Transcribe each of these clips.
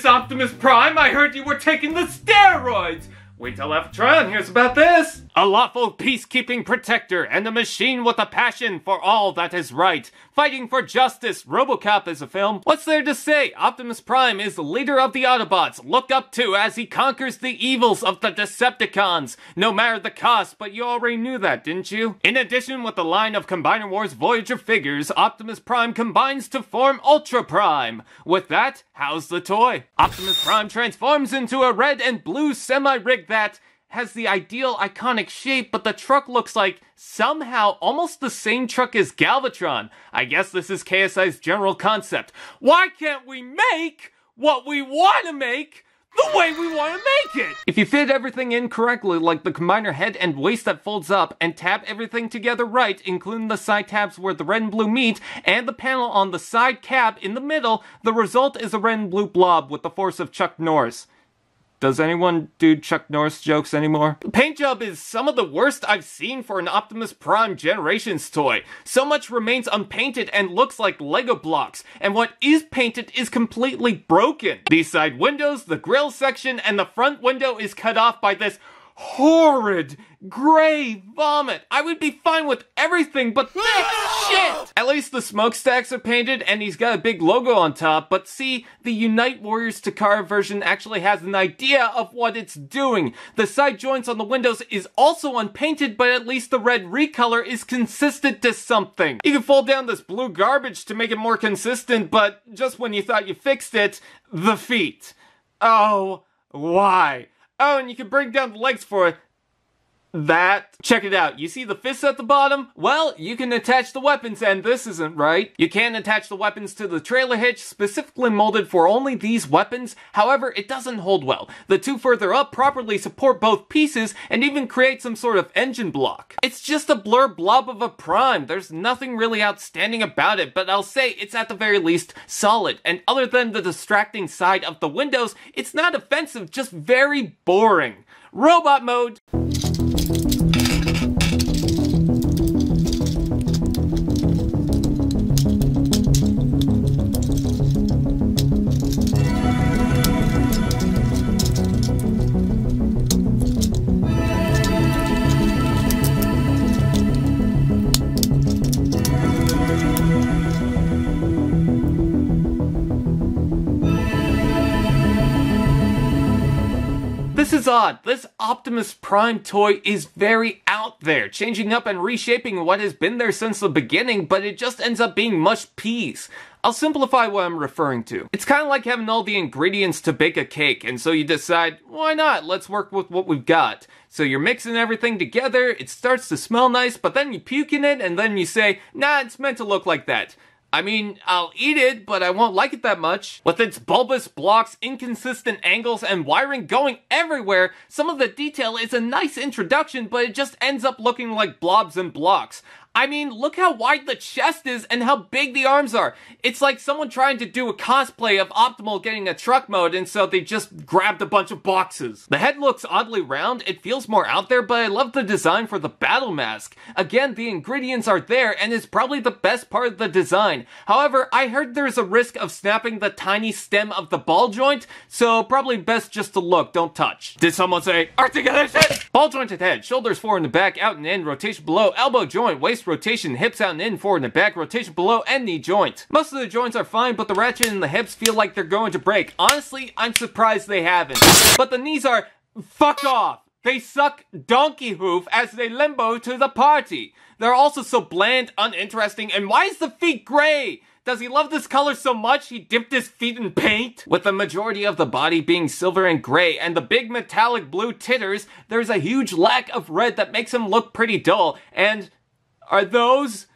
Optimus Prime, I heard you were taking the steroids! Wait till Tron hears about this! A lawful peacekeeping protector and a machine with a passion for all that is right. Fighting for justice, RoboCop is a film. What's there to say? Optimus Prime is the leader of the Autobots, looked up to as he conquers the evils of the Decepticons, no matter the cost, but you already knew that, didn't you? In addition, with the line of Combiner Wars Voyager figures, Optimus Prime combines to form Ultra Prime. With that, how's the toy? Optimus Prime transforms into a red and blue semi-rig that has the ideal iconic shape, but the truck looks like somehow almost the same truck as Galvatron. I guess this is KSI's general concept. Why can't we make what we want to make the way we want to make it? If you fit everything in correctly, like the combiner head and waist that folds up, and tab everything together right, including the side tabs where the red and blue meet, and the panel on the side cab in the middle, the result is a red and blue blob with the force of Chuck Norris. Does anyone do Chuck Norris jokes anymore? The paint job is some of the worst I've seen for an Optimus Prime Generations toy. So much remains unpainted and looks like Lego blocks, and what is painted is completely broken. These side windows, the grille section, and the front window is cut off by this horrid gray vomit. I would be fine with everything but this shit! At least the smokestacks are painted and he's got a big logo on top, but see, the Unite Warriors Takara version actually has an idea of what it's doing. The side joints on the windows is also unpainted, but at least the red recolor is consistent to something. You can fold down this blue garbage to make it more consistent, but just when you thought you fixed it, the feet. Oh, why? Oh, and you can bring down the legs for that. Check it out. You see the fists at the bottom? Well, you can attach the weapons, and this isn't right. You can attach the weapons to the trailer hitch, specifically molded for only these weapons. However, it doesn't hold well. The two further up properly support both pieces, and even create some sort of engine block. It's just a blur blob of a Prime. There's nothing really outstanding about it, but I'll say it's at the very least solid. And other than the distracting side of the windows, it's not offensive, just very boring. Robot mode. This is odd. This Optimus Prime toy is very out there, changing up and reshaping what has been there since the beginning, but it just ends up being mush peas. I'll simplify what I'm referring to. It's kind of like having all the ingredients to bake a cake, and so you decide, why not? Let's work with what we've got. So you're mixing everything together, it starts to smell nice, but then you puke in it, and then you say, nah, it's meant to look like that. I mean, I'll eat it, but I won't like it that much. With its bulbous blocks, inconsistent angles, and wiring going everywhere, some of the detail is a nice introduction, but it just ends up looking like blobs and blocks. I mean, look how wide the chest is and how big the arms are. It's like someone trying to do a cosplay of Optimal getting a truck mode, and so they just grabbed a bunch of boxes. The head looks oddly round, it feels more out there, but I love the design for the battle mask. Again, the ingredients are there, and it's probably the best part of the design. However, I heard there's a risk of snapping the tiny stem of the ball joint, so probably best just to look, don't touch. Did someone say, articulation? Ball jointed head, shoulders forward and back, out and in, rotation below, elbow joint, waist rotation, hips out and in, forward and back, rotation below, and knee joint. Most of the joints are fine, but the ratchet and the hips feel like they're going to break. Honestly, I'm surprised they haven't. But the knees are, fuck off. They suck donkey hoof as they limbo to the party. They're also so bland, uninteresting, and why is the feet gray? Does he love this color so much he dipped his feet in paint? With the majority of the body being silver and gray and the big metallic blue titters, there's a huge lack of red that makes him look pretty dull. And are those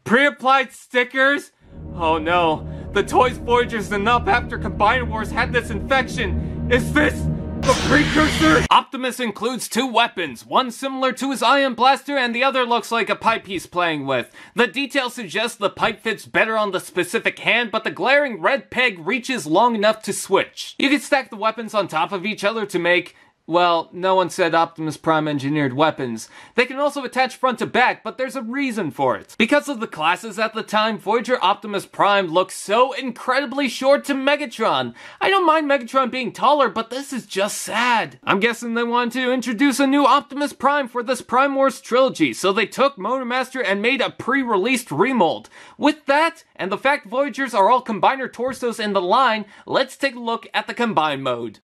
pre-applied stickers? Oh no, the toy's Voyager's enough after Combiner Wars had this infection. Is this the precursor? Optimus includes two weapons, one similar to his ion blaster and the other looks like a pipe he's playing with. The detail suggests the pipe fits better on the specific hand, but the glaring red peg reaches long enough to switch. You can stack the weapons on top of each other to make Well, no one said Optimus Prime engineered weapons. They can also attach front to back, but there's a reason for it. Because of the classes at the time, Voyager Optimus Prime looks so incredibly short to Megatron. I don't mind Megatron being taller, but this is just sad. I'm guessing they wanted to introduce a new Optimus Prime for this Prime Wars trilogy, so they took Motormaster and made a pre-released remold. With that, and the fact Voyagers are all combiner torsos in the line, let's take a look at the combine mode.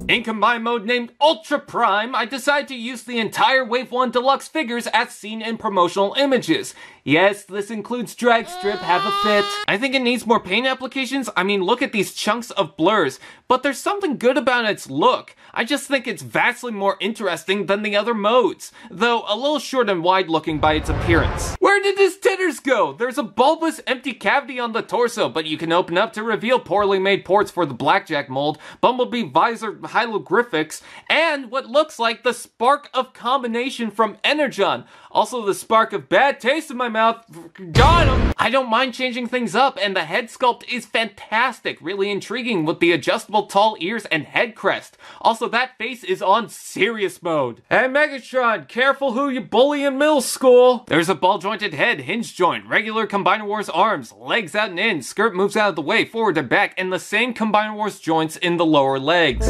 In combine mode named Ultra Prime, I decided to use the entire Wave 1 Deluxe figures as seen in promotional images. Yes, this includes drag strip, have a fit. I think it needs more paint applications. I mean, look at these chunks of blurs. But there's something good about its look. I just think it's vastly more interesting than the other modes, though a little short and wide looking by its appearance. Where did his titters go? There's a bulbous empty cavity on the torso, but you can open up to reveal poorly made ports for the Blackjack mold, Bumblebee visor hieroglyphics, and what looks like the spark of combination from Energon. Also the spark of bad taste in my mouth. Got him! I don't mind changing things up, and the head sculpt is fantastic, really intriguing with the adjustable tall ears and head crest. Also, that face is on serious mode. Hey Megatron, careful who you bully in middle school. There's a ball-jointed head, hinge joint, regular Combiner Wars arms, legs out and in, skirt moves out of the way, forward and back, and the same Combiner Wars joints in the lower legs.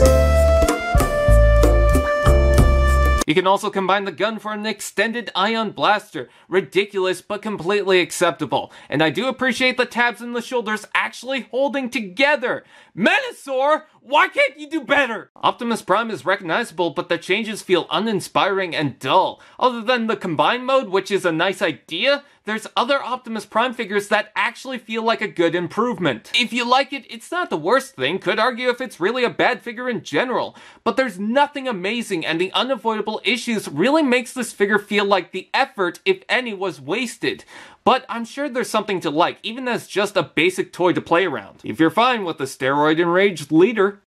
You can also combine the gun for an extended ion blaster. Ridiculous, but completely acceptable. And I do appreciate the tabs in the shoulders actually holding together. Menasor, why can't you do better? Optimus Prime is recognizable, but the changes feel uninspiring and dull. Other than the combine mode, which is a nice idea, there's other Optimus Prime figures that actually feel like a good improvement. If you like it, it's not the worst thing. Could argue if it's really a bad figure in general. But there's nothing amazing, and the unavoidable issues really makes this figure feel like the effort, if any, was wasted. But I'm sure there's something to like, even as just a basic toy to play around. If you're fine with the steroid-enraged leader.